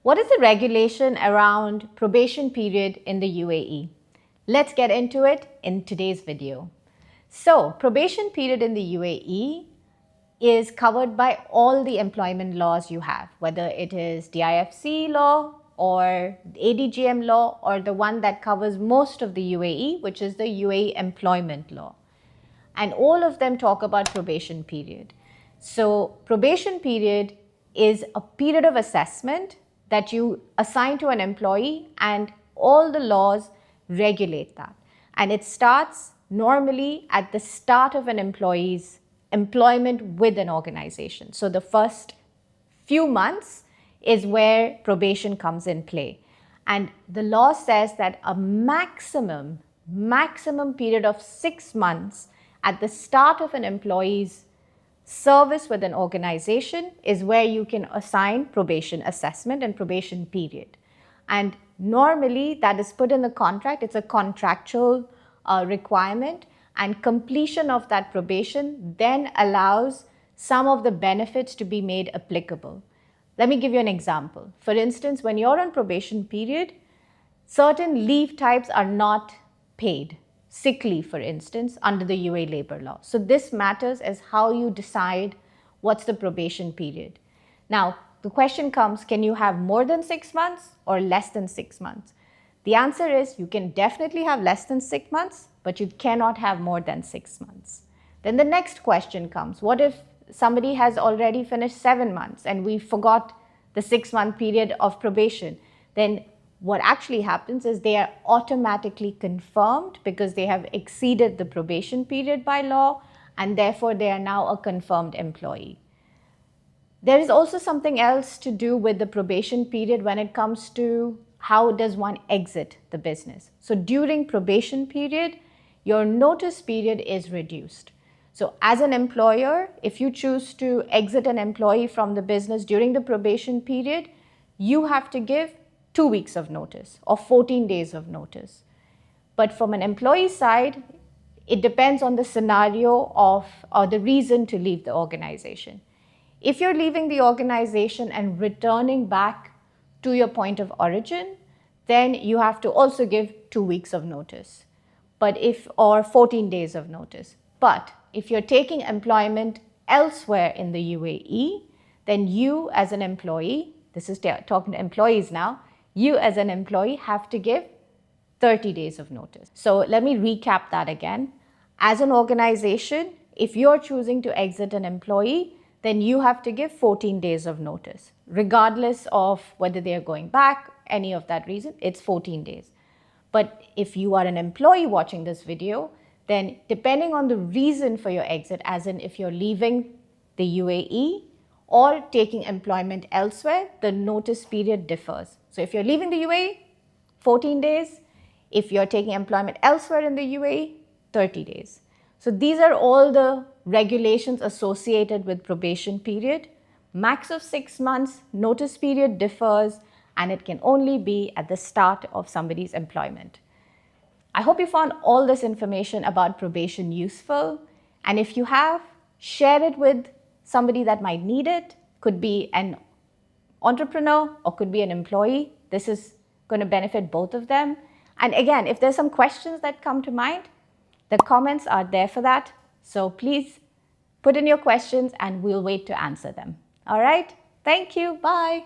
What is the regulation around probation period in the UAE? Let's get into it in today's video. So, probation period in the UAE is covered by all the employment laws you have, whether it is DIFC law or ADGM law or the one that covers most of the UAE, which is the UAE Employment Law. And all of them talk about probation period. So, probation period is a period of assessment that you assign to an employee, and all the laws regulate that. And it starts normally at the start of an employee's employment with an organization. So the first few months is where probation comes in play. And the law says that a maximum period of 6 months at the start of an employee's service with an organization is where you can assign probation assessment and probation period. And normally that is put in the contract. It's a contractual requirement, and completion of that probation then allows some of the benefits to be made applicable. Let me give you an example. For instance, when you're on probation period, certain leave types are not paid. Sick leave, for instance, under the UAE labor law. So this matters as how you decide what's the probation period. Now, the question comes, can you have more than 6 months or less than 6 months? The answer is you can definitely have less than 6 months, but you cannot have more than 6 months. Then the next question comes, what if somebody has already finished 7 months and we forgot the 6-month period of probation? Then what actually happens is they are automatically confirmed because they have exceeded the probation period by law, and therefore they are now a confirmed employee. There is also something else to do with the probation period when it comes to how does one exit the business. So during probation period, your notice period is reduced. So as an employer, if you choose to exit an employee from the business during the probation period, you have to give 2 weeks of notice or 14 days of notice. But from an employee side, it depends on the scenario or the reason to leave the organization. If you're leaving the organization and returning back to your point of origin, then you have to also give 2 weeks of notice, or 14 days of notice. But if you're taking employment elsewhere in the UAE, then you as an employee, this is talking to employees now, you as an employee have to give 30 days of notice. So let me recap that again. As an organization, if you're choosing to exit an employee, then you have to give 14 days of notice. Regardless of whether they're going back, any of that reason, it's 14 days. But if you are an employee watching this video, then depending on the reason for your exit, as in if you're leaving the UAE or taking employment elsewhere, the notice period differs. So if you're leaving the UAE, 14 days. If you're taking employment elsewhere in the UAE, 30 days. So these are all the regulations associated with probation period. Max of 6 months, notice period differs, and it can only be at the start of somebody's employment. I hope you found all this information about probation useful. And if you have, share it with somebody that might need it. Could be an entrepreneur or could be an employee. This is going to benefit both of them. And again, if there's some questions that come to mind, the comments are there for that. So please put in your questions and we'll wait to answer them. All right. Thank you. Bye.